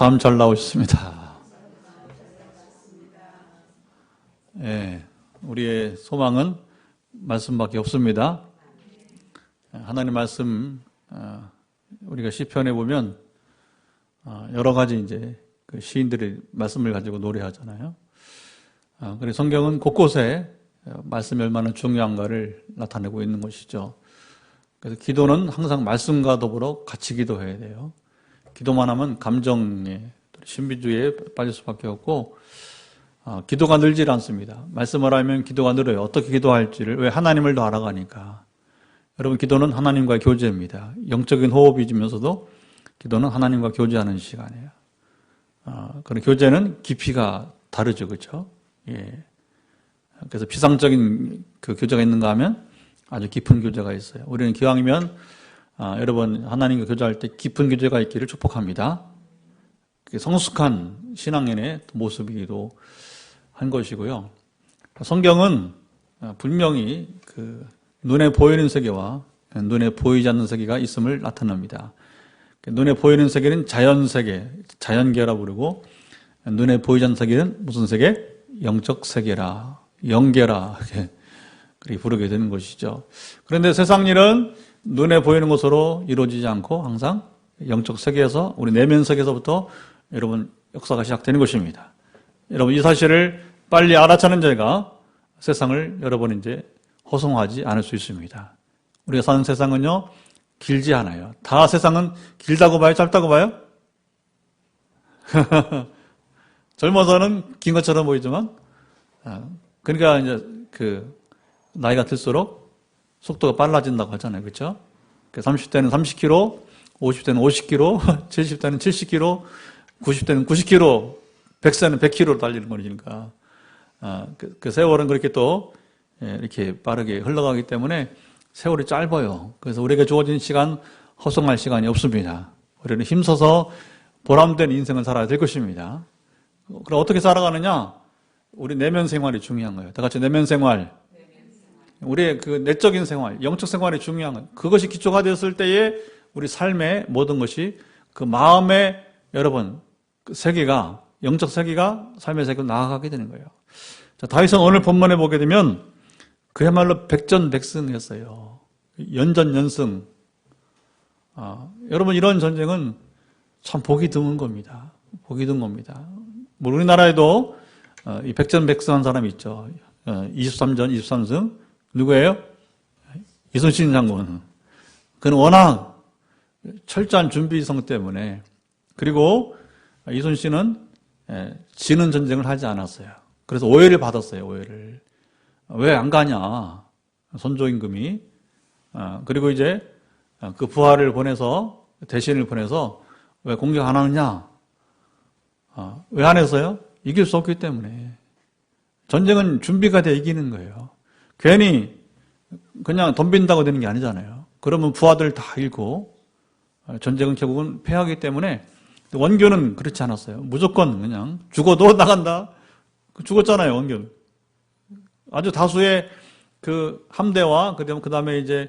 참 잘 나오셨습니다. 예, 우리의 소망은 말씀밖에 없습니다. 하나님 말씀, 우리가 시편에 보면 여러 가지 이제 그 시인들이 말씀을 가지고 노래하잖아요. 그래서 성경은 곳곳에 말씀이 얼마나 중요한가를 나타내고 있는 것이죠. 그래서 기도는 항상 말씀과 더불어 같이 기도해야 돼요. 기도만 하면 감정에, 신비주의에 빠질 수밖에 없고, 기도가 늘질 않습니다. 말씀을 하면 기도가 늘어요. 어떻게 기도할지를. 왜? 하나님을 더 알아가니까. 여러분, 기도는 하나님과의 교제입니다. 영적인 호흡이면서도 기도는 하나님과 교제하는 시간이에요. 그런 교제는 깊이가 다르죠, 그렇죠? 예. 그래서 비상적인 그 교제가 있는가 하면 아주 깊은 교제가 있어요. 우리는 기왕이면 여러분 하나님과 교제할 때 깊은 교제가 있기를 축복합니다. 성숙한 신앙인의 모습이기도 한 것이고요. 성경은 분명히 그 눈에 보이는 세계와 눈에 보이지 않는 세계가 있음을 나타냅니다. 눈에 보이는 세계는 자연세계, 자연계라고 부르고, 눈에 보이지 않는 세계는 무슨 세계? 영적 세계라, 영계라 그렇게 부르게 되는 것이죠. 그런데 세상 일은 눈에 보이는 것으로 이루어지지 않고 항상 영적 세계에서, 우리 내면 세계에서부터 여러분 역사가 시작되는 것입니다. 여러분 이 사실을 빨리 알아차는 자가 세상을 여러분 이제 호송하지 않을 수 있습니다. 우리가 사는 세상은요 길지 않아요. 다 세상은 길다고 봐요? 짧다고 봐요? 젊어서는 긴 것처럼 보이지만, 그러니까 이제 그 나이가 들수록 속도가 빨라진다고 하잖아요. 그렇죠? 30대는 30km, 50대는 50km, 70대는 70km, 90대는 90km, 100세는 100km로 달리는 거니까. 그 세월은 그렇게 또 이렇게 빠르게 흘러가기 때문에 세월이 짧아요. 그래서 우리에게 주어진 시간, 허송할 시간이 없습니다. 우리는 힘써서 보람된 인생을 살아야 될 것입니다. 그럼 어떻게 살아가느냐? 우리 내면 생활이 중요한 거예요. 다 같이 내면 생활. 우리의 그 내적인 생활, 영적 생활이 중요한 거예요. 그것이 기초가 되었을 때에 우리 삶의 모든 것이 그 마음의 여러분, 그 세계가, 영적 세계가 삶의 세계로 나아가게 되는 거예요. 자, 다윗은 오늘 본문에 보게 되면 그야말로 백전백승했어요. 연전연승. 여러분 이런 전쟁은 참 보기 드문 겁니다. 보기 드문 겁니다. 뭐 우리나라에도 이 백전백승한 사람이 있죠. 23전 23승. 누구예요? 이순신 장군. 그는 워낙 철저한 준비성 때문에, 그리고 이순신은 지는 전쟁을 하지 않았어요. 그래서 오해를 받았어요. 오해를. 왜 안 가냐? 선조임금이. 그리고 이제 그 부하를 보내서, 대신을 보내서 왜 공격 안 하느냐? 왜 안 했어요? 이길 수 없기 때문에. 전쟁은 준비가 돼 이기는 거예요. 괜히 그냥 덤빈다고 되는 게 아니잖아요. 그러면 부하들 다 잃고 전쟁은 결국은 패하기 때문에. 원교는 그렇지 않았어요. 무조건 그냥 죽어도 나간다. 죽었잖아요, 원교는. 아주 다수의 그 함대와 그 다음에 이제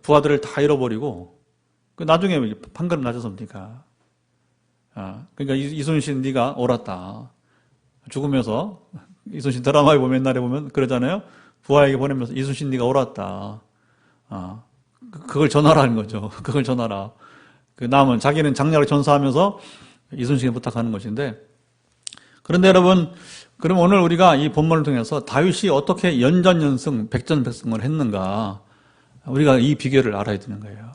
부하들을 다 잃어버리고 나중에 판결은 나졌습니까? 그러니까 이순신 네가 옳았다. 죽으면서 이순신 드라마에 보면 옛날에 보면 그러잖아요. 부하에게 보내면서 이순신 네가 옳았다. 그걸 전하라는 거죠. 그걸 전하라. 그 남은 자기는 장렬하게 전사하면서 이순신에 부탁하는 것인데, 그런데 여러분, 그럼 오늘 우리가 이 본문을 통해서 다윗이 어떻게 연전연승, 백전백승을 했는가, 우리가 이 비결을 알아야 되는 거예요.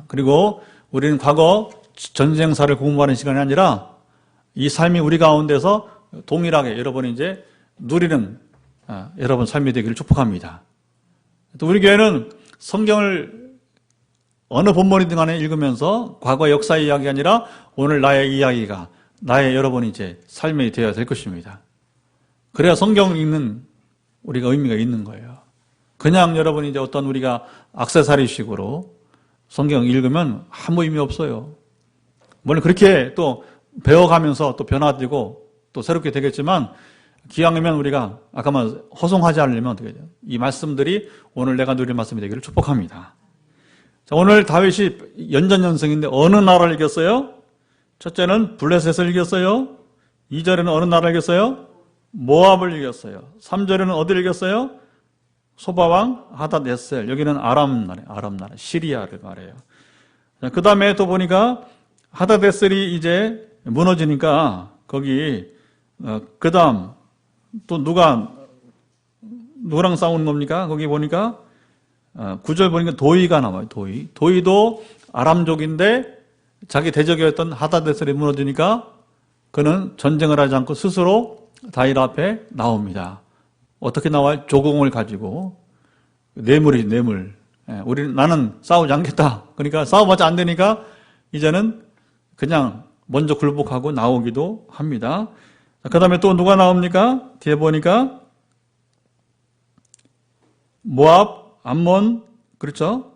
그리고 우리는 과거 전쟁사를 공부하는 시간이 아니라 이 삶이 우리 가운데서 동일하게 여러분이 이제 누리는 여러분 삶이 되기를 축복합니다. 또 우리 교회는 성경을 어느 본문이든 간에 읽으면서 과거 역사의 이야기가 아니라 오늘 나의 이야기가, 나의 여러분이 이제 삶이 되어야 될 것입니다. 그래야 성경을 읽는 우리가 의미가 있는 거예요. 그냥 여러분이 이제 어떤 우리가 액세서리식으로 성경을 읽으면 아무 의미 없어요. 물론 그렇게 또 배워가면서 또 변화되고 또 새롭게 되겠지만, 기왕이면 우리가 아까 말 허송하지 않으려면 어떻게 돼요? 이 말씀들이 오늘 내가 누릴 말씀이 되기를 축복합니다. 자, 오늘 다윗이 연전연승인데 어느 나라를 이겼어요? 첫째는 블레셋을 이겼어요. 2절에는 어느 나라를 이겼어요? 모압을 이겼어요. 3절에는 어디를 이겼어요? 소바왕 하닷에셀. 여기는 아람 나라, 시리아를 말해요. 그 다음에 또 보니까 하닷에셀이 이제 무너지니까 거기 그 다음 또 누구랑 싸우는 겁니까? 거기 보니까 9절 보니까 도이가 나와요. 도이도 아람족인데 자기 대적이었던 하닷에셀이 무너지니까 그는 전쟁을 하지 않고 스스로 다윗 앞에 나옵니다. 어떻게 나와요? 조공을 가지고 뇌물. 나는 싸우지 않겠다. 그러니까 싸워봤자 안 되니까 이제는 그냥 먼저 굴복하고 나오기도 합니다. 그 다음에 또 누가 나옵니까? 뒤에 보니까 모압, 암몬, 그렇죠?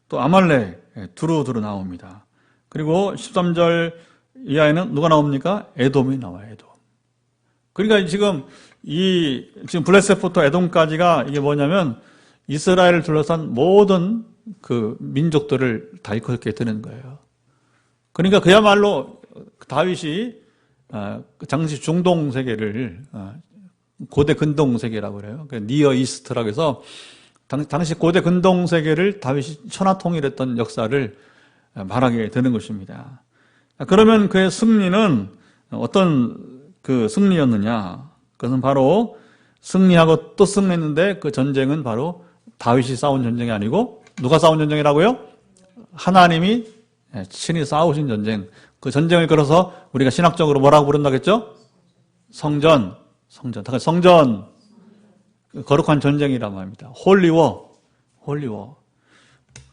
또 아말렉, 두루두루 나옵니다. 그리고 13절 이하에는 누가 나옵니까? 에돔이 나와요, 에돔. 그러니까 지금 블레셋부터 에돔까지가 이게 뭐냐면 이스라엘을 둘러싼 모든 그 민족들을 다 일컫게 되는 거예요. 그러니까 그야말로 다윗이 당시 중동 세계를 고대 근동 세계라고 그래요. 니어 이스트라고 해서 당시 고대 근동 세계를 다윗이 천하통일했던 역사를 말하게 되는 것입니다. 그러면 그의 승리는 어떤 그 승리였느냐? 그것은 바로 승리하고 또 승리했는데 그 전쟁은 바로 다윗이 싸운 전쟁이 아니고 누가 싸운 전쟁이라고요? 하나님이 친히 싸우신 전쟁. 그 전쟁을 걸어서 우리가 신학적으로 뭐라고 부른다겠죠? 성전. 거룩한 전쟁이란 말입니다. 홀리워.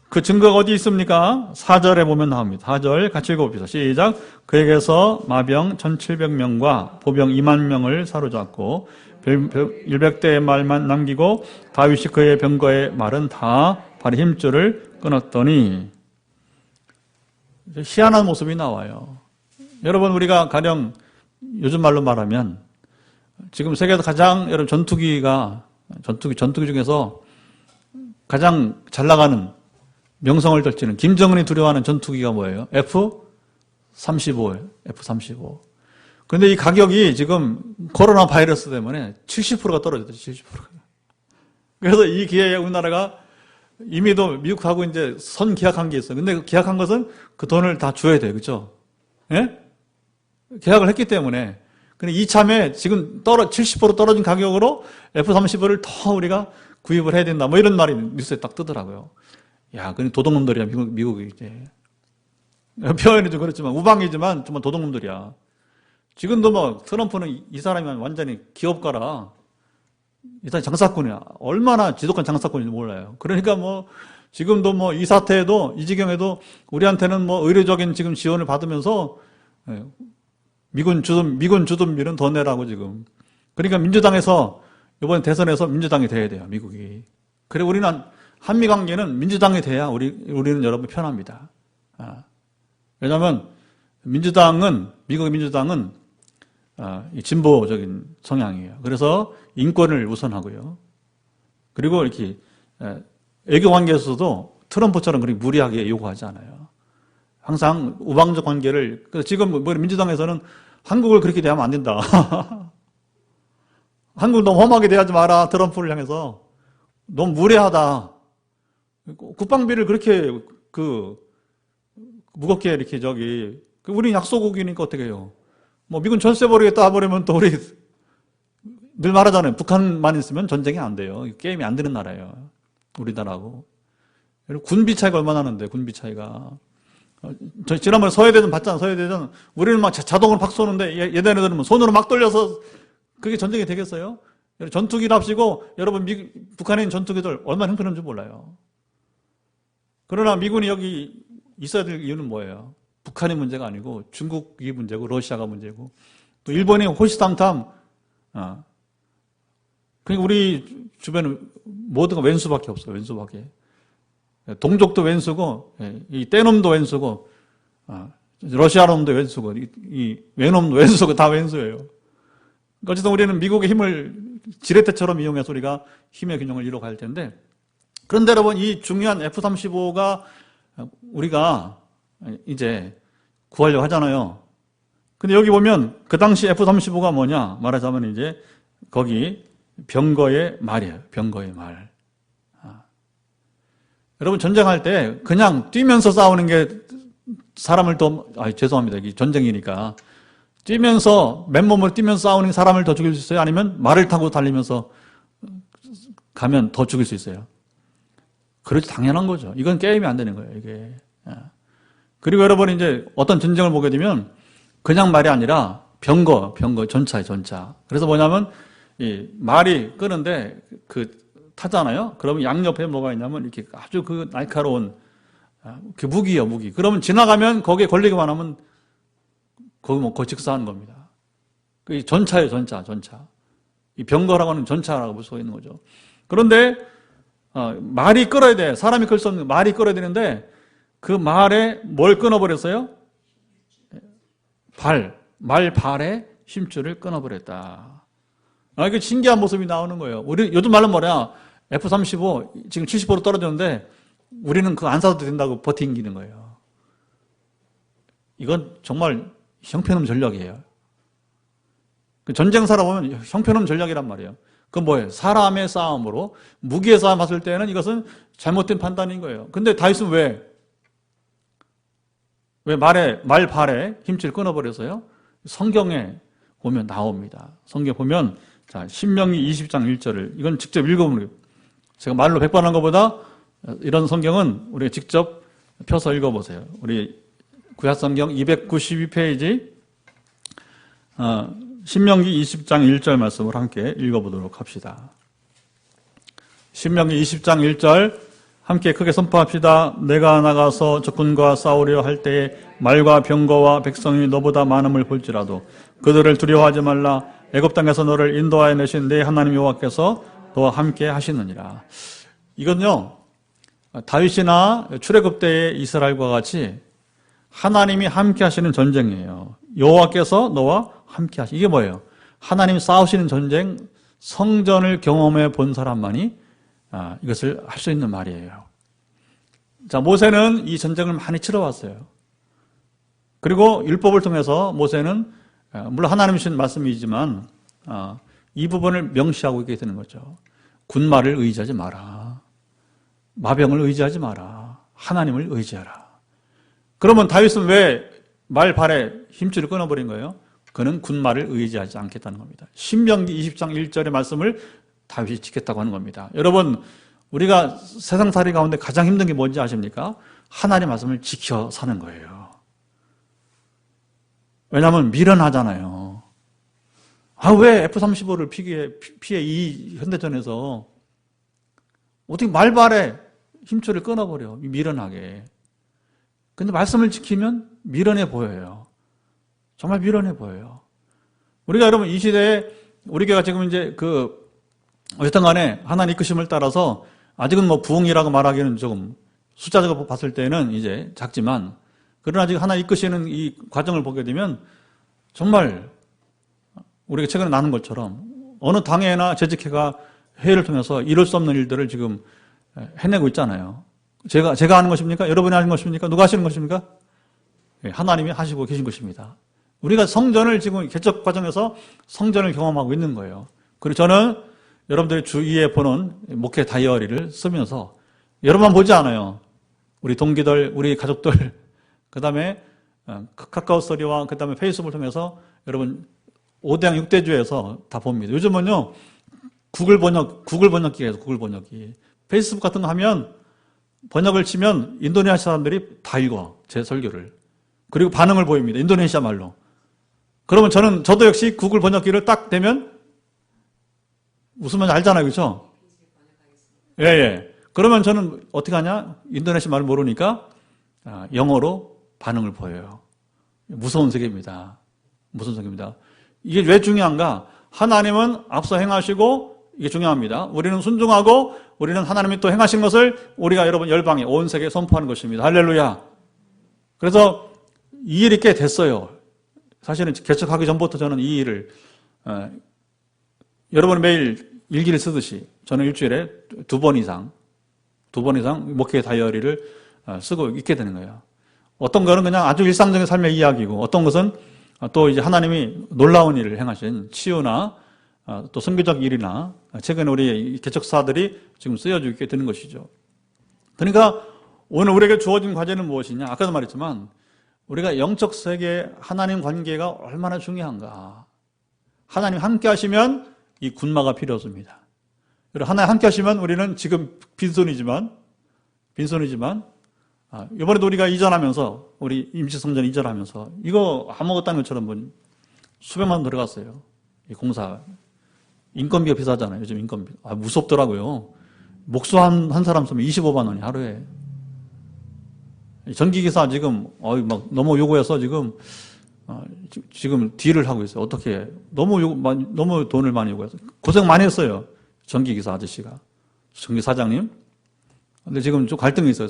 그 증거가 어디 있습니까? 4절에 보면 나옵니다. 4절 같이 읽어봅시다. 시작. 그에게서 마병 1700명과 보병 2만 명을 사로잡고 100대의 말만 남기고 다윗이 그의 병거의 말은 다 발의 힘줄을 끊었더니 희한한 모습이 나와요. 여러분 우리가 가령 요즘 말로 말하면 지금 세계에서 가장 여러분 전투기 중에서 가장 잘 나가는 명성을 떨치는 김정은이 두려워하는 전투기가 뭐예요? F-35예요. F-35. 그런데 이 가격이 지금 코로나 바이러스 때문에 70%가 떨어졌어요. 70%가. 그래서 이 기회에 우리나라가 이미도 미국하고 이제 선 계약한 게 있어요. 근데 계약한 것은 그 돈을 다 줘야 돼요. 그렇죠? 예? 계약을 했기 때문에. 근데 이참에 지금 70% 떨어진 가격으로 F-35를 더 우리가 구입을 해야 된다. 뭐 이런 말이 뉴스에 딱 뜨더라고요. 야, 그건 도둑놈들이야, 미국이 이제. 표현이 좀 그렇지만, 우방이지만 정말 도둑놈들이야. 지금도 뭐, 트럼프는 이 사람이 완전히 기업가라. 이 사람이 장사꾼이야. 얼마나 지독한 장사꾼인지 몰라요. 그러니까 뭐, 지금도 뭐, 이 사태에도, 이 지경에도 우리한테는 뭐, 의료적인 지금 지원을 받으면서, 미군 주둔비는 더 내라고 지금. 그러니까 민주당에서, 이번 대선에서 민주당이 돼야 돼요, 미국이. 그래, 우리는, 한미 관계는 민주당이 돼야 우리는 여러분 편합니다. 왜냐하면 미국의 민주당은 진보적인 성향이에요. 그래서 인권을 우선하고요. 그리고 이렇게 외교 관계에서도 트럼프처럼 그렇게 무리하게 요구하지 않아요. 항상 우방적 관계를. 그래서 지금 민주당에서는 한국을 그렇게 대하면 안 된다. 한국을 너무 험하게 대하지 마라. 트럼프를 향해서 너무 무례하다. 국방비를 그렇게 무겁게 이렇게 우리 약소국이니까 어떻게 해요? 뭐 미군 전세 버리겠다 버리면 또 우리 늘 말하잖아요. 북한만 있으면 전쟁이 안 돼요. 게임이 안 되는 나라예요. 우리나라하고. 군비 차이가 얼마나 나는데 군비 차이가. 저 지난번에 서해대전 봤잖아. 서해대전 우리는 막 자동으로 팍 쏘는데 얘네들은 손으로 막 돌려서 그게 전쟁이 되겠어요? 전투기랍시고 여러분 북한에 있는 전투기들 얼마나 형편한지 몰라요. 그러나 미군이 여기 있어야 될 이유는 뭐예요? 북한이 문제가 아니고 중국이 문제고 러시아가 문제고 또 일본이 호시탐탐. 그러니까 우리 주변은 모두가 왼수밖에 없어요. 왼수밖에. 동족도 왼수고 이 떼놈도 왼수고 러시아 놈도 왼수고 이 외놈도 왼수고 다 왼수예요. 어쨌든 우리는 미국의 힘을 지렛대처럼 이용해서 우리가 힘의 균형을 이뤄갈 텐데 그런데 여러분 이 중요한 F-35가 우리가 이제 구하려고 하잖아요. 근데 여기 보면 그 당시 F-35가 뭐냐 말하자면 이제 거기 병거의 말이에요. 병거의 말. 여러분 전쟁할 때 그냥 뛰면서 싸우는 게 사람을 더 죄송합니다. 이게 전쟁이니까 뛰면서 맨몸으로 뛰면서 싸우는 게 사람을 더 죽일 수 있어요? 아니면 말을 타고 달리면서 가면 더 죽일 수 있어요? 그렇지 당연한 거죠. 이건 게임이 안 되는 거예요. 이게. 그리고 여러분 이제 어떤 전쟁을 보게 되면 그냥 말이 아니라 병거 전차예요, 전차. 그래서 뭐냐면 이 말이 끄는데 타잖아요. 그러면 양옆에 뭐가 있냐면 이렇게 아주 날카로운 그 무기예요, 무기. 그러면 지나가면 거기에 걸리기만 하면 거기 직사하는 겁니다. 그 전차예요, 전차. 이 병거라고 하는 전차라고 볼 수가 있는 거죠. 그런데 말이 끌어야 돼. 사람이 끌 수 없는 말이 끌어야 되는데 그 말에 뭘 끊어버렸어요? 말발에 힘줄을 끊어버렸다. 이게 신기한 모습이 나오는 거예요. 우리 요즘 말로 뭐냐? F-35 지금 70% 떨어졌는데 우리는 그거 안 사도 된다고 버티기는 거예요. 이건 정말 형편없는 전략이에요. 전쟁 살아보면 형편없는 전략이란 말이에요. 그건 뭐예요? 사람의 싸움으로 무기의 싸움 봤을 때는 이것은 잘못된 판단인 거예요. 근데 다윗은 왜 말발에 힘줄 끊어버렸어요? 성경에 보면 나옵니다. 성경에 보면 자, 신명기 20장 1절을 이건 직접 읽어보는 거예요. 제가 말로 100번 한 것보다 이런 성경은 우리가 직접 펴서 읽어보세요. 우리 구약성경 292페이지 신명기 20장 1절 말씀을 함께 읽어보도록 합시다. 신명기 20장 1절 함께 크게 선포합시다. 내가 나가서 적군과 싸우려 할 때에 말과 병거와 백성이 너보다 많음을 볼지라도 그들을 두려워하지 말라. 애굽 땅에서 너를 인도하여 내신 내 하나님 여호와께서 너와 함께 하시느니라. 이건요 다윗이나 출애굽 때의 이스라엘과 같이 하나님이 함께 하시는 전쟁이에요. 여호와께서 너와 함께 하시. 이게 뭐예요? 하나님 싸우시는 전쟁, 성전을 경험해 본 사람만이 이것을 할 수 있는 말이에요. 자, 모세는 이 전쟁을 많이 치러왔어요. 그리고 율법을 통해서 모세는 물론 하나님 주신 말씀이지만 이 부분을 명시하고 있게 되는 거죠. 군말을 의지하지 마라. 마병을 의지하지 마라. 하나님을 의지하라. 그러면 다윗은 왜 말발에 힘줄을 끊어버린 거예요? 그는 군말을 의지하지 않겠다는 겁니다. 신명기 20장 1절의 말씀을 다윗이 지켰다고 하는 겁니다. 여러분, 우리가 세상살이 가운데 가장 힘든 게 뭔지 아십니까? 하나님의 말씀을 지켜 사는 거예요. 왜냐하면 미련하잖아요. 왜 F-35를 피해 이 현대전에서 어떻게 말발에 힘줄을 끊어버려? 미련하게. 근데 말씀을 지키면 미련해 보여요. 정말 미련해 보여요. 우리가 여러분 이 시대에 우리 교회가 지금 이제 어쨌든 간에 하나님 이끄심을 따라서 아직은 부흥이라고 말하기는 조금 숫자적으로 봤을 때는 이제 작지만 그러나 지금 하나님 이끄시는 이 과정을 보게 되면 정말 우리가 최근에 나눈 것처럼 어느 당회나 재직회가 회의를 통해서 이룰 수 없는 일들을 지금 해내고 있잖아요. 제가 하는 것입니까? 여러분이 하는 것입니까? 누가 하시는 것입니까? 하나님이 하시고 계신 것입니다. 우리가 성전을 지금 개척 과정에서 성전을 경험하고 있는 거예요. 그리고 저는 여러분들이 주위에 보는 목회 다이어리를 쓰면서 여러분만 보지 않아요. 우리 동기들, 우리 가족들, 그 다음에 카카오스토리와 그 다음에 페이스북을 통해서 여러분 5대양 6대주에서 다 봅니다. 요즘은요 구글 번역기가 있어요. 구글 번역기. 페이스북 같은 거 하면 번역을 치면 인도네시아 사람들이 다 읽어. 제 설교를. 그리고 반응을 보입니다. 인도네시아 말로. 그러면 저도 역시 구글 번역기를 딱 대면 무슨 말인지 알잖아요. 그렇죠? 예. 그러면 저는 어떻게 하냐? 인도네시아 말을 모르니까 영어로 반응을 보여요. 무서운 세계입니다. 무서운 세계입니다. 이게 왜 중요한가? 하나님은 앞서 행하시고 이게 중요합니다. 우리는 순종하고 우리는 하나님이 또 행하신 것을 우리가 여러분 열방에 온 세계에 선포하는 것입니다. 할렐루야. 그래서 이 일이 꽤 됐어요. 사실은 개척하기 전부터 저는 이 일을 여러분 매일 일기를 쓰듯이 저는 일주일에 두 번 이상 목회 다이어리를 쓰고 있게 되는 거예요. 어떤 거는 그냥 아주 일상적인 삶의 이야기고, 어떤 것은 또 이제 하나님이 놀라운 일을 행하신 치유나 또 선교적 일이나 최근에 우리 개척사들이 지금 쓰여지고 있게 되는 것이죠. 그러니까 오늘 우리에게 주어진 과제는 무엇이냐? 아까도 말했지만 우리가 영적 세계 하나님 관계가 얼마나 중요한가. 하나님 함께 하시면 이 군마가 필요 없습니다. 그리고 하나님 함께 하시면 우리는 지금 빈손이지만 이번에도 우리가 이전하면서 우리 임시성전 이전하면서 이거 아무것도 아닌 것처럼 뭐 수백만 원 들어갔어요. 이 공사. 인건비가 비싸잖아요. 요즘 인건비. 무섭더라고요. 목수 한 사람 쓰면 25만 원이 하루에. 전기기사 지금 막 너무 요구해서 지금 딜을 하고 있어요. 어떻게 너무 돈을 많이 요구해서 고생 많이 했어요. 전기기사 아저씨가 전기사장님. 근데 지금 좀 갈등이 있어요.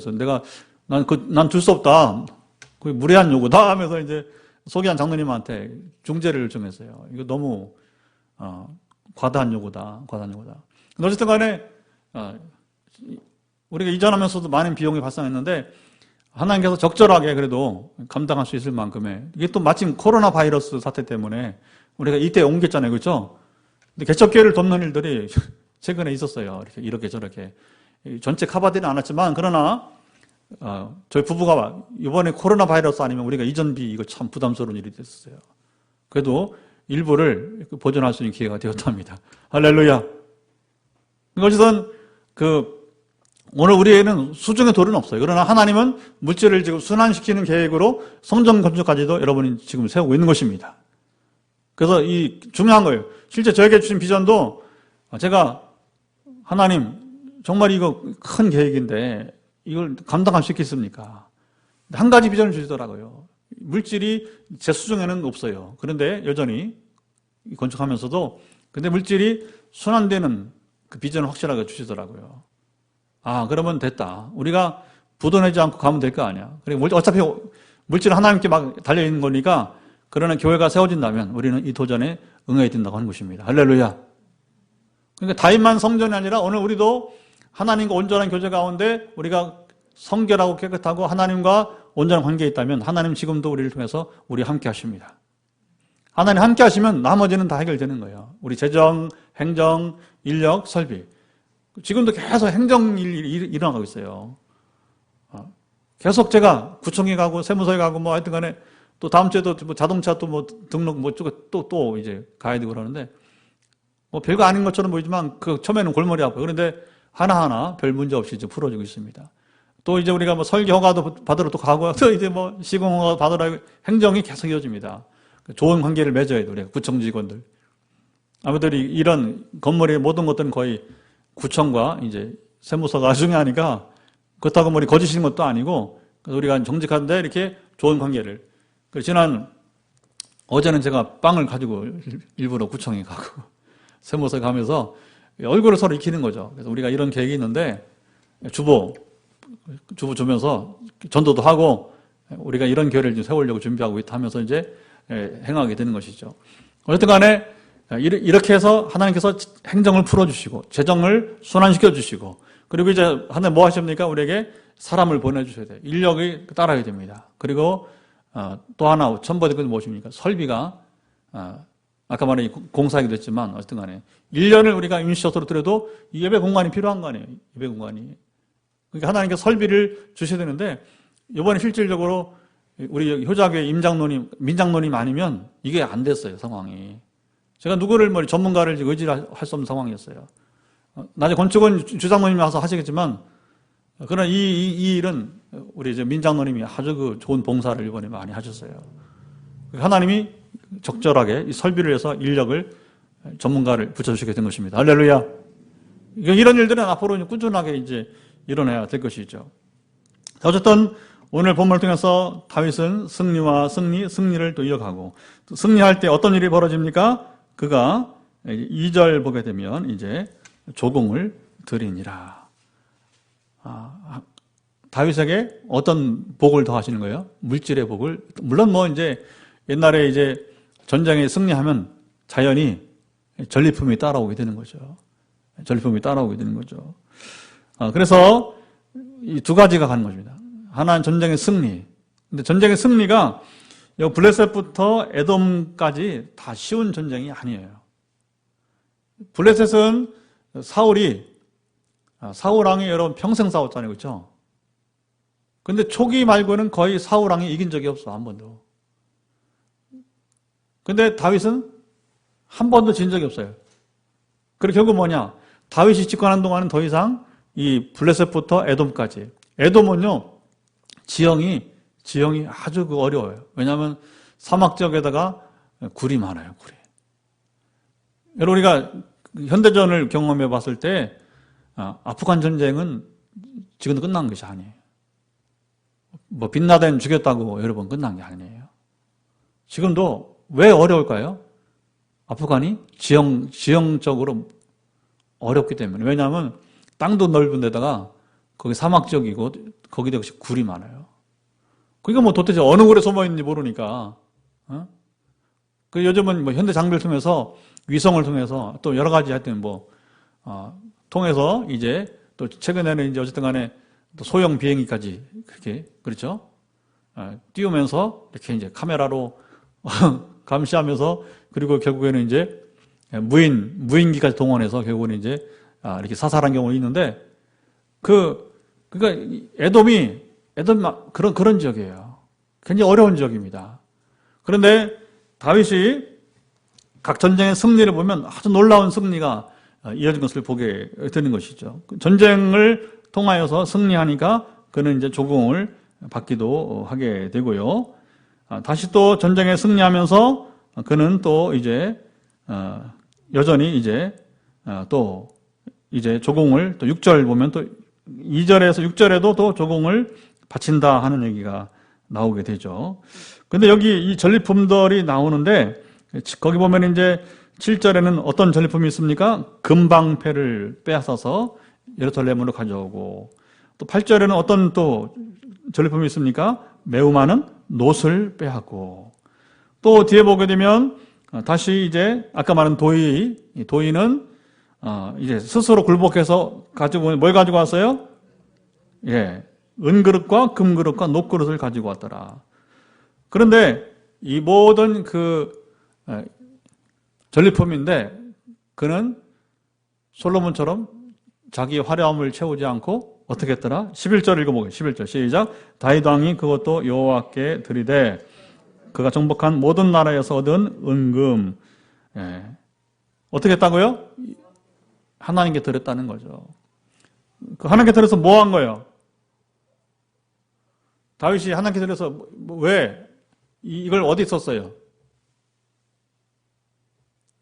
난 줄 수 없다. 그 무례한 요구다 하면서 이제 소개한 장로님한테 중재를 요청했어요. 이거 너무 과다한 요구다. 어쨌든 간에 우리가 이전하면서도 많은 비용이 발생했는데 하나님께서 적절하게 그래도 감당할 수 있을 만큼의, 이게 또 마침 코로나 바이러스 사태 때문에 우리가 이때 옮겼잖아요. 그렇죠? 근데 개척교회를 돕는 일들이 최근에 있었어요. 이렇게 저렇게. 전체 커버되지는 않았지만, 그러나 저희 부부가 이번에 코로나 바이러스 아니면 우리가 이전비 이거 참 부담스러운 일이 됐었어요. 그래도 일부를 보존할 수 있는 기회가 되었답니다. 할렐루야. 어쨌든 오늘 우리에게는 수중의 돌은 없어요. 그러나 하나님은 물질을 지금 순환시키는 계획으로 성전 건축까지도 여러분이 지금 세우고 있는 것입니다. 그래서 이 중요한 거예요. 실제 저에게 주신 비전도 제가 하나님 정말 이거 큰 계획인데 이걸 감당할 수 있겠습니까? 한 가지 비전을 주시더라고요. 물질이 제 수중에는 없어요. 그런데 여전히 건축하면서도 근데 물질이 순환되는 그 비전을 확실하게 주시더라고요. 그러면 됐다. 우리가 부도내지 않고 가면 될 거 아니야. 그리고 어차피 물질은 하나님께 막 달려있는 거니까, 그러나 교회가 세워진다면 우리는 이 도전에 응해야 된다고 하는 것입니다. 할렐루야. 그러니까 다윗만 성전이 아니라 오늘 우리도 하나님과 온전한 교제 가운데 우리가 성결하고 깨끗하고 하나님과 온전한 관계에 있다면 하나님 지금도 우리를 통해서 우리 함께 하십니다. 하나님 함께 하시면 나머지는 다 해결되는 거예요. 우리 재정, 행정, 인력, 설비. 지금도 계속 행정일이 일어나고 있어요. 계속 제가 구청에 가고 세무서에 가고 뭐 하여튼 간에 또 다음 주에도 뭐 자동차 또 뭐 등록 뭐 또 이제 가야 되고 그러는데 뭐 별거 아닌 것처럼 보이지만 처음에는 골머리 아파요. 그런데 하나하나 별 문제 없이 이제 풀어지고 있습니다. 또 이제 우리가 뭐 설계 허가도 받으러 또 가고 또 이제 뭐 시공 허가 받으러 행정이 계속 이어집니다. 좋은 관계를 맺어야 돼요. 우리가 구청 직원들. 아무튼 이런 건물의 모든 것들은 거의 구청과 이제 세무서가 중요하니까 그렇다고 뭐 거짓인 것도 아니고 우리가 정직한데 이렇게 좋은 관계를. 어제는 제가 빵을 가지고 일부러 구청에 가고 세무서에 가면서 얼굴을 서로 익히는 거죠. 그래서 우리가 이런 계획이 있는데 주보 주면서 전도도 하고 우리가 이런 교회를 좀 세우려고 준비하고 있다 하면서 이제 행하게 되는 것이죠. 어쨌든 간에 이렇게 해서 하나님께서 행정을 풀어주시고 재정을 순환시켜 주시고 그리고 이제 하나님 뭐 하십니까? 우리에게 사람을 보내주셔야 돼요. 인력이 따라야 됩니다. 그리고 또 하나 첨부된 건 무엇입니까? 설비가 아까 말한 공사하기도 했지만 어쨌든 간에 1년을 우리가 임시셔서로 들여도 예배 공간이 필요한 거 아니에요. 예배 공간이. 그러니까 하나님께서 설비를 주셔야 되는데 이번에 실질적으로 우리 효자교회 민장로님 아니면 이게 안 됐어요. 상황이. 제가 누구를 전문가를 의지할 수 없는 상황이었어요. 나중에 건축은 주장로님이 와서 하시겠지만 그러나 이 일은 우리 이제 민장로님이 아주 좋은 봉사를 이번에 많이 하셨어요. 하나님이 적절하게 이 설비를 해서 인력을 전문가를 붙여주시게 된 것입니다. 할렐루야. 이런 일들은 앞으로 꾸준하게 이제 일어나야 될 것이죠. 어쨌든 오늘 본문을 통해서 다윗은 승리를 또 이어가고 또 승리할 때 어떤 일이 벌어집니까? 그가 2절 보게 되면 이제 조공을 드리니라. 다윗에게 어떤 복을 더하시는 거예요? 물질의 복을. 물론 뭐 이제 옛날에 이제 전쟁에 승리하면 자연히 전리품이 따라오게 되는 거죠. 전리품이 따라오게 되는 거죠. 그래서 이 두 가지가 가는 것입니다. 하나는 전쟁의 승리. 근데 전쟁의 승리가 블레셋부터 에돔까지 다 쉬운 전쟁이 아니에요. 블레셋은 사울 왕이 여러분 평생 싸웠잖아요. 그렇죠? 근데 초기 말고는 거의 사울 왕이 이긴 적이 없어. 한 번도. 근데 다윗은 한 번도 진 적이 없어요. 그리고 결국 뭐냐? 다윗이 집권한 동안은 더 이상 이 블레셋부터 에돔까지. 에돔은요, 지형이 아주 어려워요. 왜냐하면 사막 지역에다가 굴이 많아요, 굴이. 여러분, 우리가 현대전을 경험해 봤을 때, 아프간 전쟁은 지금도 끝난 것이 아니에요. 뭐, 빈라덴 죽였다고 여러 번 끝난 게 아니에요. 지금도 왜 어려울까요? 아프간이 지형적으로 어렵기 때문에. 왜냐하면 땅도 넓은 데다가 거기 사막 지역이고 거기도 역시 굴이 많아요. 그러니까 뭐 도대체 어느 굴에 숨어 있는지 모르니까. 그 요즘은 뭐 현대 장비를 통해서 위성을 통해서 또 여러 가지 하여튼 통해서 이제 또 최근에는 이제 어쨌든 간에 또 소형 비행기까지 그렇게 그렇죠? 띄우면서 이렇게 이제 카메라로 감시하면서 그리고 결국에는 이제 무인기까지 동원해서 결국은 이제 이렇게 사살한 경우가 있는데 그러니까 에돔이 그런 지역이에요. 굉장히 어려운 지역입니다. 그런데 다윗이 각 전쟁의 승리를 보면 아주 놀라운 승리가 이어진 것을 보게 되는 것이죠. 전쟁을 통하여서 승리하니까 그는 이제 조공을 받기도 하게 되고요. 다시 또 전쟁에 승리하면서 그는 또 이제 여전히 이제 또 이제 조공을 또 6절 보면 또 2절에서 6절에도 또 조공을 바친다 하는 얘기가 나오게 되죠. 근데 여기 이 전리품들이 나오는데 거기 보면 이제 7절에는 어떤 전리품이 있습니까? 금방패를 빼앗아서 예루살렘으로 가져오고 또 8절에는 어떤 또 전리품이 있습니까? 매우 많은 놋을 빼앗고 또 뒤에 보게 되면 다시 이제 아까 말한 도의는 이제 스스로 굴복해서 가지고 뭘 가지고 왔어요? 예, 은그릇과 금그릇과 놋그릇을 가지고 왔더라. 그런데 이 모든 전리품인데 그는 솔로몬처럼 자기의 화려함을 채우지 않고 어떻게 했더라? 11절 읽어보겠습니다. 11절 시작. 다윗 왕이 그것도 여호와께 드리되 그가 정복한 모든 나라에서 얻은 은금. 예. 어떻게 했다고요? 하나님께 드렸다는 거죠. 그 하나님께 드려서 뭐 한 거예요? 다윗이 하나님께 드려서 왜? 이걸 어디 썼어요?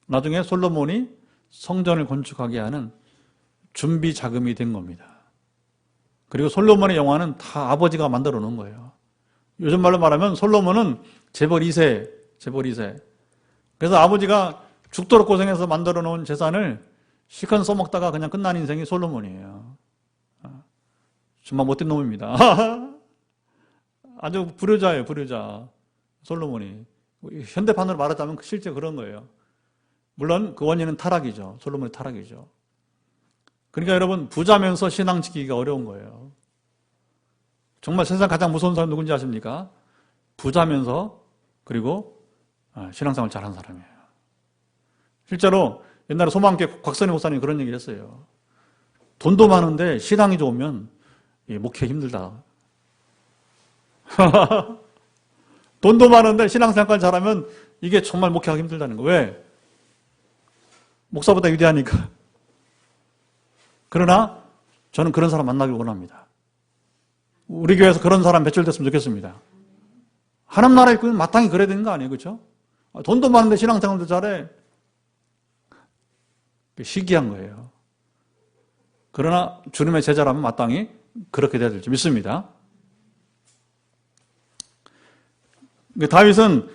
나중에 솔로몬이 성전을 건축하게 하는 준비 자금이 된 겁니다. 그리고 솔로몬의 영화는 다 아버지가 만들어 놓은 거예요. 요즘 말로 말하면 솔로몬은 재벌 2세. 그래서 아버지가 죽도록 고생해서 만들어 놓은 재산을 실컷 써먹다가 그냥 끝난 인생이 솔로몬이에요. 정말 못된 놈입니다. 아주 불효자예요, 불효자. 솔로몬이. 현대판으로 말하자면 실제 그런 거예요. 물론 그 원인은 타락이죠. 솔로몬의 타락이죠. 그러니까 여러분 부자면서 신앙 지키기가 어려운 거예요. 정말 세상 가장 무서운 사람 누군지 아십니까? 부자면서 그리고 신앙생활 잘하는 사람이에요. 실제로 옛날에 소망교회 곽선희 목사님이 그런 얘기를 했어요. 돈도 많은데 신앙이 좋으면 목회 힘들다. 돈도 많은데 신앙생활 잘하면 이게 정말 목회하기 힘들다는 거. 왜? 목사보다 위대하니까. 그러나 저는 그런 사람 만나길 원합니다. 우리 교회에서 그런 사람 배출됐으면 좋겠습니다. 하나님 나라에 있으면 마땅히 그래야 되는 거 아니에요? 그렇죠? 돈도 많은데 신앙생활도 잘해. 시기한 거예요. 그러나 주님의 제자라면 마땅히 그렇게 돼야 될지 믿습니다. 다윗은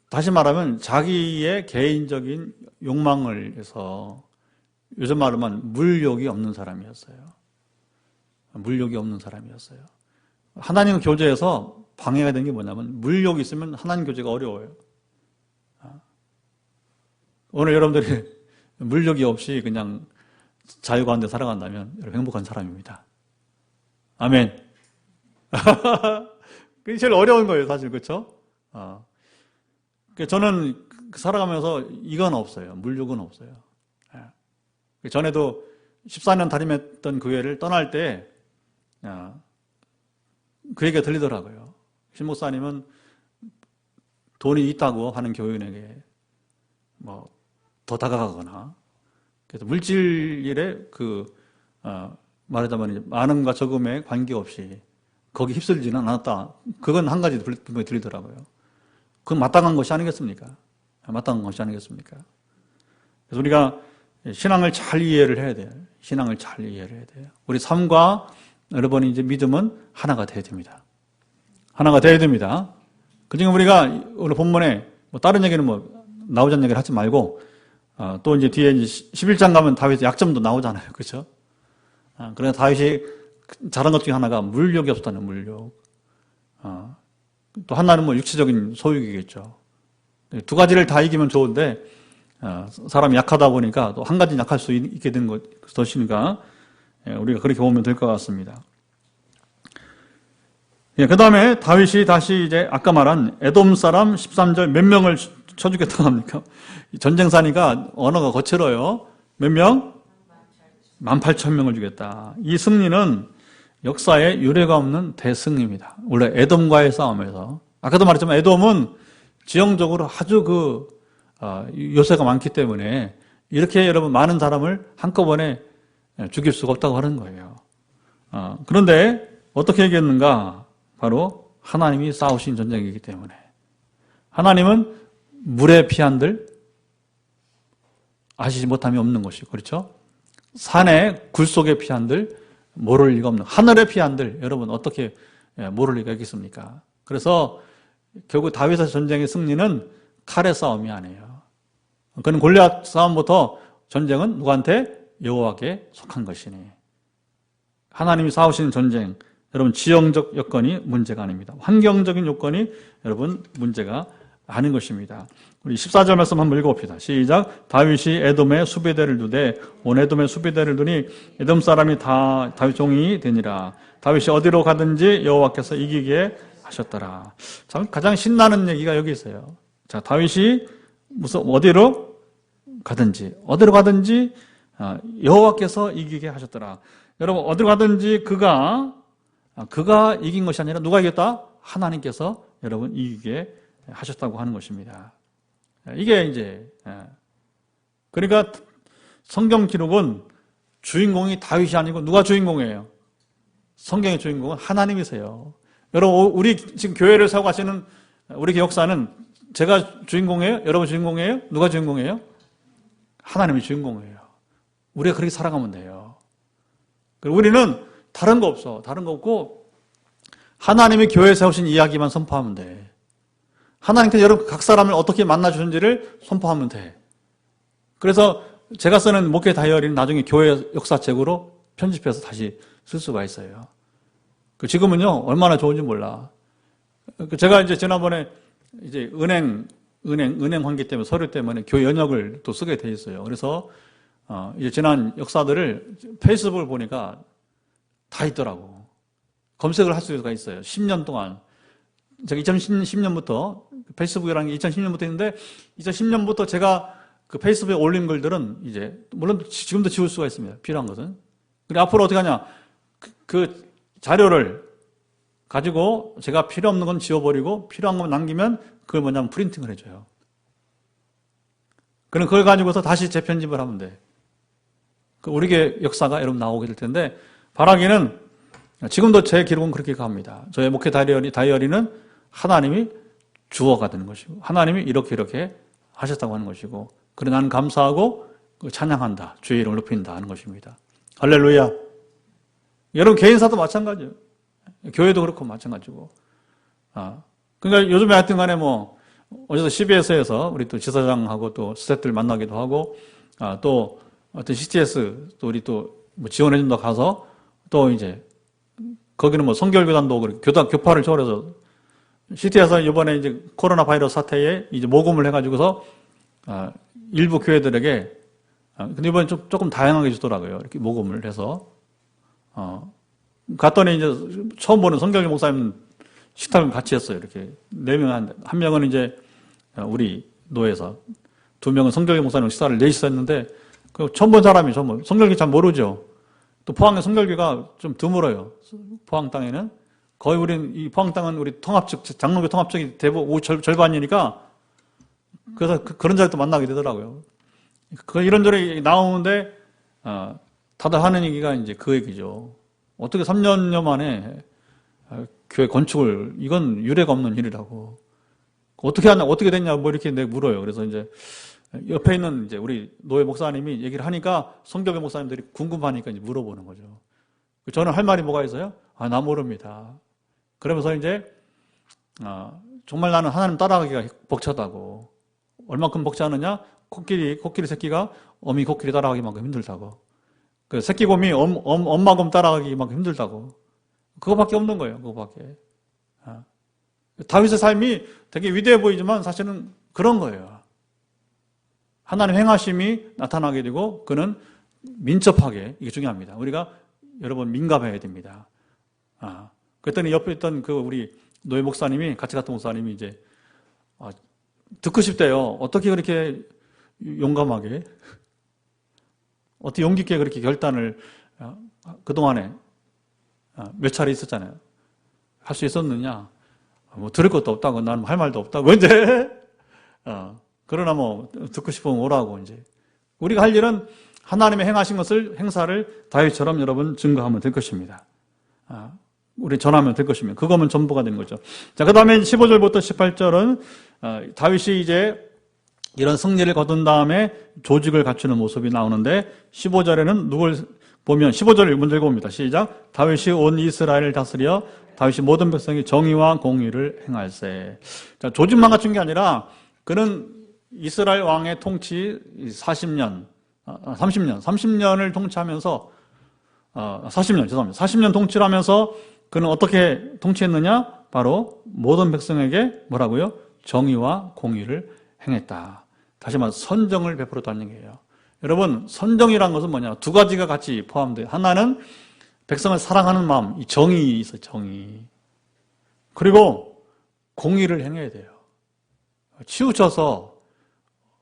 다시 말하면 자기의 개인적인 욕망을 해서 요즘 말로만 물욕이 없는 사람이었어요. 물욕이 없는 사람이었어요. 하나님 교제에서 방해가 된 게 뭐냐면 물욕이 있으면 하나님 교제가 어려워요. 오늘 여러분들이 물욕이 없이 그냥 자유 가운데 살아간다면 여러분 행복한 사람입니다. 아멘. 그게 제일 어려운 거예요, 사실. 그렇죠? 저는 살아가면서 이건 없어요. 물욕은 없어요. 전에도 14년 담임했던 교회를 떠날 때 그 얘기가 들리더라고요. 신 목사님은 돈이 있다고 하는 교인에게 뭐 더 다가가거나, 그래서 물질일에 말하자면 많음과 적음에 관계없이 거기 휩쓸지는 않았다. 그건 한 가지 분명히 들리더라고요. 그건 마땅한 것이 아니겠습니까? 마땅한 것이 아니겠습니까? 그래서 우리가 신앙을 잘 이해를 해야 돼요. 신앙을 잘 이해를 해야 돼요. 우리 삶과 여러분이 이제 믿음은 하나가 되어야 됩니다. 하나가 되어야 됩니다. 그중에 우리가 오늘 본문에 뭐 다른 얘기는 뭐 나오자는 얘기를 하지 말고, 또 이제 뒤에 이제 11장 가면 다윗의 약점도 나오잖아요. 그렇죠? 그래서 다윗이 잘한 것 중에 하나가 물욕이 없었다는 물욕. 또 하나는 뭐 육체적인 소유이겠죠. 두 가지를 다 이기면 좋은데, 사람이 약하다 보니까 또 한 가지 약할 수 있게 된 것이니까, 우리가 그렇게 보면 될 것 같습니다. 그 다음에 다윗이 다시 이제 아까 말한 에돔 사람 13절 몇 명을 쳐주겠다고 합니까? 전쟁사니까 언어가 거칠어요. 몇 명? 18,000명을 주겠다. 이 승리는 역사에 유례가 없는 대승입니다. 원래 에돔과의 싸움에서. 아까도 말했지만 에돔은 지형적으로 아주 요새가 많기 때문에 이렇게 여러분 많은 사람을 한꺼번에 죽일 수가 없다고 하는 거예요. 그런데 어떻게 얘기했는가? 바로 하나님이 싸우신 전쟁이기 때문에. 하나님은 물의 피한들 아시지 못함이 없는 것이고, 그렇죠? 산의 굴 속의 피한들 모를 리가 없는, 하늘의 피한들 여러분 어떻게 모를 리가 있겠습니까? 그래서 결국 다윗의 전쟁의 승리는 칼의 싸움이 아니에요. 그는 골리앗 싸움부터 전쟁은 누구한테? 여호와께 속한 것이니. 하나님이 싸우시는 전쟁, 여러분 지형적 여건이 문제가 아닙니다. 환경적인 요건이 여러분 문제가 아닌 것입니다. 우리 14절 말씀 한번 읽어봅시다. 시작. 다윗이 에돔에 수비대를 두되 온 에돔에 수비대를 두니 에돔 사람이 다 다윗 종이 되니라. 다윗이 어디로 가든지 여호와께서 이기게 하셨더라. 참 가장 신나는 얘기가 여기 있어요. 자, 다윗이 어디로 가든지 여호와께서 이기게 하셨더라. 여러분 어디로 가든지 그가 이긴 것이 아니라 누가 이겼다? 하나님께서 여러분 이기게 하셨다고 하는 것입니다. 이게 이제 그러니까 성경 기록은 주인공이 다윗이 아니고 누가 주인공이에요? 성경의 주인공은 하나님이세요. 여러분 우리 지금 교회를 세우고 가시는 우리 역사는 제가 주인공이에요? 여러분 주인공이에요? 누가 주인공이에요? 하나님이 주인공이에요. 우리가 그렇게 살아가면 돼요. 우리는 다른 거 없어. 다른 거 없고 하나님이 교회에 세우신 이야기만 선포하면 돼. 하나님께서 여러분 각 사람을 어떻게 만나주는지를 선포하면 돼. 그래서 제가 쓰는 목회 다이어리는 나중에 교회 역사책으로 편집해서 다시 쓸 수가 있어요. 지금은요 얼마나 좋은지 몰라. 제가 이제 지난번에 이제 은행 관계 때문에 서류 때문에 교회 연역을 또 쓰게 돼 있어요. 그래서 이제 지난 역사들을 페이스북을 보니까 다 있더라고. 검색을 할 수가 있어요. 10년 동안. 제가 2010년부터 페이스북이라는 게 2010년부터 있는데 2010년부터 제가 그 페이스북에 올린 글들은 이제 물론 지금도 지울 수가 있습니다. 필요한 것은. 그리고 앞으로 어떻게 하냐? 그 자료를 가지고 제가 필요 없는 건 지워버리고 필요한 건 남기면 그걸 뭐냐면 프린팅을 해줘요. 그럼 그걸 가지고서 다시 재편집을 하면 돼. 우리의 역사가 여러분 나오게 될 텐데 바라기는 지금도 제 기록은 그렇게 갑니다. 저의 목회 다이어리는 하나님이 주어가 되는 것이고 하나님이 이렇게 하셨다고 하는 것이고 그래 나는 감사하고 찬양한다. 주의 이름을 높인다 하는 것입니다. 할렐루야. 여러분 개인사도 마찬가지예요. 교회도 그렇고 마찬가지고. 그러니까 요즘에 하여튼 간에 뭐 어제도 CBS에서 우리 또 지사장하고 또 스태프들 만나기도 하고 또 어떤 CTS 또 우리 또 뭐 지원해준다 가서 또 이제 거기는 뭐 성결교단도 그렇게 교파를 초월해서 CT에서 이번에 이제 코로나 바이러스 사태에 이제 모금을 해가지고서 일부 교회들에게 근데 이번에 조금 다양하게 주더라고요. 이렇게 모금을 해서 갔더니 이제 처음 보는 성결교 목사님 식탁을 같이 했어요. 이렇게 4명, 한 명은 이제 우리 노회에서, 2명은 성결기 목사님 식사를 넷이서 했는데, 처음 본 사람이 성결기 잘 모르죠. 또 포항의 성결기가 좀 드물어요. 포항 땅에는. 거의 이 포항 땅은 우리 통합 측, 장로교 통합 측이 대부분 절반이니까, 그래서 그런 자리 또 만나게 되더라고요. 이런저런 나오는데, 다들 하는 얘기가 이제 그 얘기죠. 어떻게 3년여 만에 교회 건축을, 이건 유례가 없는 일이라고. 어떻게 됐냐, 뭐 이렇게 물어요. 그래서 이제 옆에 있는 이제 우리 노회 목사님이 얘기를 하니까 성결교 목사님들이 궁금하니까 이제 물어보는 거죠. 저는 할 말이 뭐가 있어요? 나 모릅니다. 그러면서 이제, 정말 나는 하나님 따라가기가 벅차다고. 얼만큼 벅차느냐? 코끼리 새끼가 어미 코끼리 따라가기만큼 힘들다고. 그 새끼 곰이 엄마 곰 따라가기만큼 힘들다고. 그거밖에 없는 거예요. 그거밖에. 다윗의 삶이 되게 위대해 보이지만 사실은 그런 거예요. 하나님의 행하심이 나타나게 되고 그는 민첩하게, 이게 중요합니다. 우리가 여러분 민감해야 됩니다. 그랬더니 옆에 있던 그 우리 노예 목사님이, 같이 갔던 목사님이 이제 듣고 싶대요. 어떻게 그렇게 용감하게, 어떻게 용기 있게 그렇게 결단을 그동안에 몇 차례 있었잖아요. 할 수 있었느냐? 뭐 들을 것도 없다고, 나는 할 말도 없다고 이제. 그러나 뭐 듣고 싶으면 오라고 이제. 우리가 할 일은 하나님의 행하신 행사를 다윗처럼 여러분 증거하면 될 것입니다. 우리 전하면 될 것입니다. 그거면 전부가 되는 거죠. 자, 그 다음에 15절부터 18절은 다윗이 이제 이런 승리를 거둔 다음에 조직을 갖추는 모습이 나오는데 15절에는 누굴 보면 15절 문제 읽어봅니다. 시작. 다윗이 온 이스라엘을 다스려 다윗이 모든 백성이 정의와 공의를 행할세. 자, 조직만 갖춘 게 아니라 그는 이스라엘 왕의 통치 30년을 통치하면서 40년 통치를 하면서 그는 어떻게 통치했느냐? 바로 모든 백성에게 뭐라고요? 정의와 공의를 행했다. 다시 말해서 선정을 베풀었다는 얘기예요. 여러분, 선정이란 것은 뭐냐? 두 가지가 같이 포함돼요. 하나는 백성을 사랑하는 마음, 이 정의 있어요, 정의. 그리고 공의를 행해야 돼요. 치우쳐서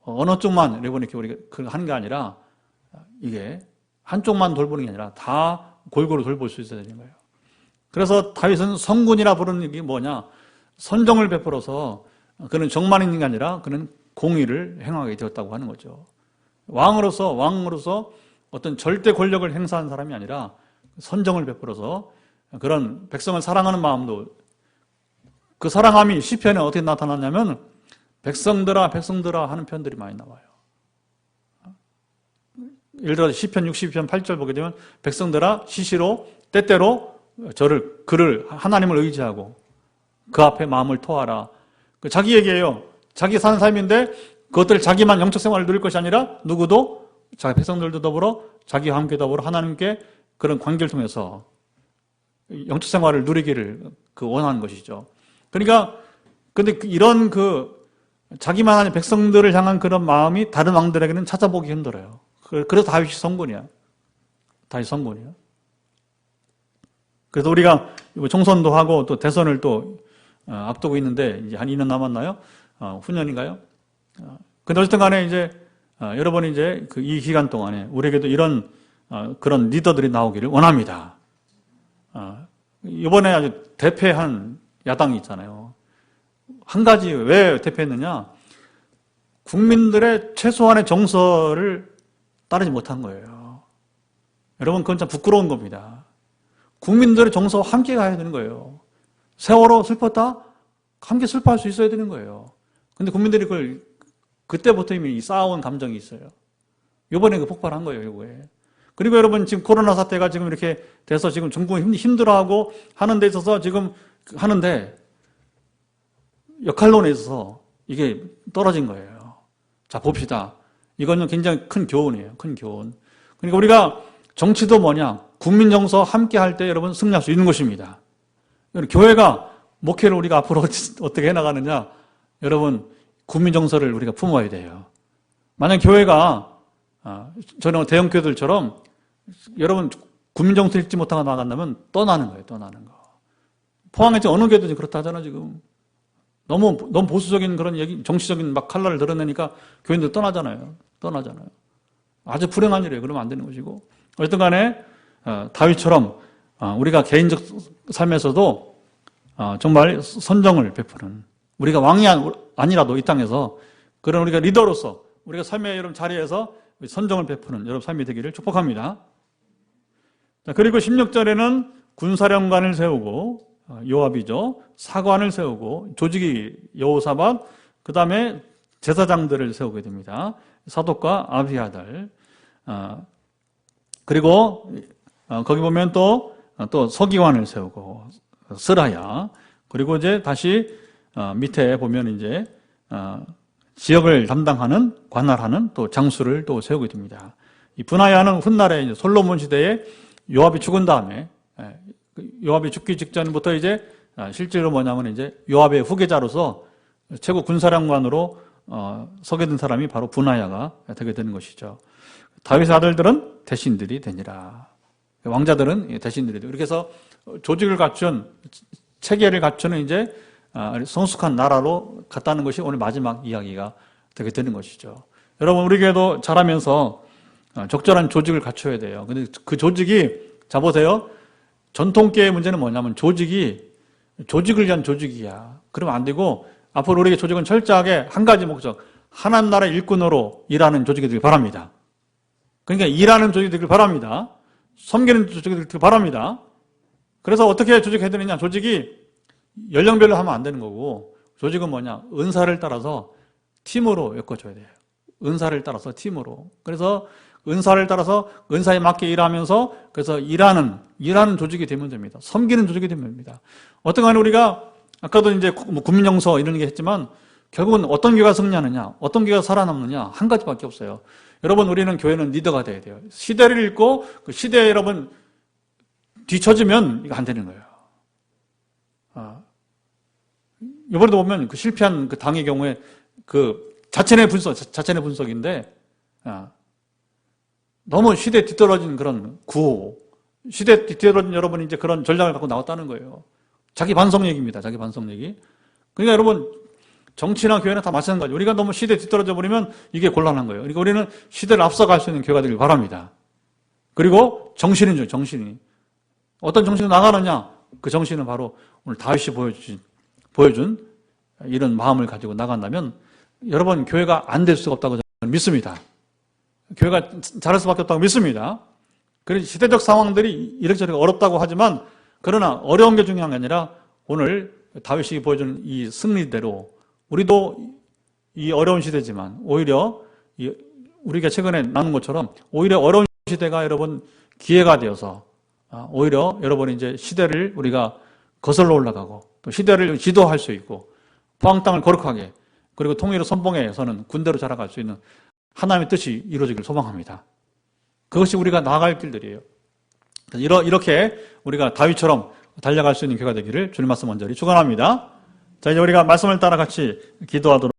어느 쪽만 이렇게 우리가 하는 게 아니라 이게 한쪽만 돌보는 게 아니라 다 골고루 돌볼 수 있어야 되는 거예요. 그래서 다윗은 성군이라 부르는 게 뭐냐? 선정을 베풀어서 그는 정만 있는 게 아니라 그는 공의를 행하게 되었다고 하는 거죠. 왕으로서 어떤 절대 권력을 행사한 사람이 아니라 선정을 베풀어서 그런 백성을 사랑하는 마음도, 그 사랑함이 시편에 어떻게 나타났냐면 백성들아 하는 편들이 많이 나와요. 예를 들어 시편 62편 8절 보게 되면 백성들아 시시로 때때로 그를 하나님을 의지하고 그 앞에 마음을 토하라. 자기 얘기예요. 자기 사는 삶인데 그것들 자기만 영적 생활을 누릴 것이 아니라 누구도 자기 백성들도 더불어 자기와 함께 더불어 하나님께 그런 관계를 통해서 영적 생활을 누리기를 원하는 것이죠. 그러니까 근데 이런 자기만 아닌 백성들을 향한 그런 마음이 다른 왕들에게는 찾아보기 힘들어요. 그래서 다윗이 성군이야. 그래서 우리가 총선도 하고 또 대선을 또 앞두고 있는데 이제 한 2년 남았나요? 후년인가요? 근데 어쨌든 간에 이제 여러분이 이제 이 기간 동안에 우리에게도 이런 그런 리더들이 나오기를 원합니다. 이번에 아주 대패한 야당이 있잖아요. 한 가지 왜 대패했느냐? 국민들의 최소한의 정서를 따르지 못한 거예요. 여러분, 그건 참 부끄러운 겁니다. 국민들의 정서와 함께 가야 되는 거예요. 세월호 슬펐다? 함께 슬퍼할 수 있어야 되는 거예요. 근데 국민들이 그때부터 이미 쌓아온 감정이 있어요. 이번에 폭발한 거예요, 이거에. 그리고 여러분, 지금 코로나 사태가 지금 이렇게 돼서 지금 중국이 힘들어하고 하는 데 있어서 지금 하는데 역할론에 있어서 이게 떨어진 거예요. 자, 봅시다. 이거는 굉장히 큰 교훈이에요. 큰 교훈. 그러니까 우리가 정치도 뭐냐? 국민 정서 함께 할 때 여러분 승리할 수 있는 것입니다. 교회가 목회를 우리가 앞으로 어떻게 해나가느냐? 여러분, 국민 정서를 우리가 품어야 돼요. 만약 교회가 저는 대형 교회들처럼 여러분 국민 정서 읽지 못하고 나간다면 떠나는 거예요. 떠나는 거. 포항에 지금 어느 교회도 그렇다 하잖아, 지금. 너무 보수적인 그런 얘기, 정치적인 막 칼날을 드러내니까 교인들 떠나잖아요. 아주 불행한 일이에요. 그러면 안 되는 것이고. 어쨌든 간에, 다윗처럼, 우리가 개인적 삶에서도, 정말 선정을 베푸는, 우리가 왕이 아니라도 이 땅에서 그런 우리가 리더로서 우리가 삶의 여러분 자리에서 선정을 베푸는 여러분 삶이 되기를 축복합니다. 자, 그리고 16절에는 군사령관을 세우고, 요압이죠. 사관을 세우고, 조직이 여호사밧, 그 다음에 제사장들을 세우게 됩니다. 사독과 아비아달. 그리고, 거기 보면 또 서기관을 세우고, 스라야. 그리고 이제 다시, 밑에 보면 이제, 지역을 담당하는, 관할하는 또 장수를 또 세우게 됩니다. 이 분하야는 훗날에 이제 솔로몬 시대에 요압이 죽은 다음에, 요압이 죽기 직전부터 이제 실제로 뭐냐면 이제 요압의 후계자로서 최고 군사령관으로 서게 된 사람이 바로 분하야가 되게 되는 것이죠. 다윗의 아들들은 대신들이 되니라. 왕자들은 대신들이 되고, 이렇게 해서 조직을 갖춘, 체계를 갖추는 이제 성숙한 나라로 갔다는 것이 오늘 마지막 이야기가 되게 되는 것이죠. 여러분, 우리 교회도 자라면서 적절한 조직을 갖춰야 돼요. 근데 그 조직이, 자 보세요. 전통교회의 문제는 뭐냐면 조직을 위한 조직이야. 그러면 안 되고, 앞으로 우리의 조직은 철저하게 한 가지 목적, 하나님 나라 일꾼으로 일하는 조직이 되길 바랍니다. 그러니까 일하는 조직이 되길 바랍니다. 섬기는 조직이 되길 바랍니다. 그래서 어떻게 조직해야 되느냐? 조직이 연령별로 하면 안 되는 거고, 조직은 뭐냐? 은사를 따라서 팀으로 엮어줘야 돼요. 은사를 따라서 팀으로. 그래서 은사를 따라서 은사에 맞게 일하면서, 그래서 일하는 조직이 되면 됩니다. 섬기는 조직이 되면 됩니다. 어떤 간에 우리가 아까도 이제 국민정서 이런 게 했지만, 결국은 어떤 교회가 승리하느냐, 어떤 교회가 살아남느냐, 한 가지밖에 없어요. 여러분, 우리는 교회는 리더가 돼야 돼요. 시대를 읽고 그 시대에 여러분 뒤처지면 이거 안 되는 거예요. 이번에도 보면 그 실패한 그 당의 경우에 그 자체 내 분석인데, 너무 시대에 뒤떨어진 그런 구호, 시대에 뒤떨어진 여러분이 이제 그런 전략을 갖고 나왔다는 거예요. 자기 반성 얘기입니다. 자기 반성 얘기. 그러니까 여러분, 정치나 교회나 다 마찬가지. 우리가 너무 시대에 뒤떨어져 버리면 이게 곤란한 거예요. 그러니까 우리는 시대를 앞서갈 수 있는 교회가 되길 바랍니다. 그리고 정신이죠, 정신이. 어떤 정신으로 나가느냐? 그 정신은 바로 오늘 다윗이 보여준 이런 마음을 가지고 나간다면 여러분, 교회가 안 될 수가 없다고 저는 믿습니다. 교회가 잘할 수밖에 없다고 믿습니다. 그래서 시대적 상황들이 이렇게 어렵다고 하지만, 그러나 어려운 게 중요한 게 아니라 오늘 다윗이 보여준 이 승리대로 우리도 이 어려운 시대지만 오히려 우리가 최근에 나눈 것처럼 오히려 어려운 시대가 여러분 기회가 되어서 오히려 여러분이 이제 시대를 우리가 거슬러 올라가고 또 시대를 지도할 수 있고 포항 땅을 거룩하게 그리고 통일의 선봉에서는 군대로 자라갈 수 있는 하나님의 뜻이 이루어지기를 소망합니다. 그것이 우리가 나아갈 길들이에요. 이렇게 우리가 다윗처럼 달려갈 수 있는 교회가 되기를 주님 말씀 언저리 축원합니다. 자, 이제 우리가 말씀을 따라 같이 기도하도록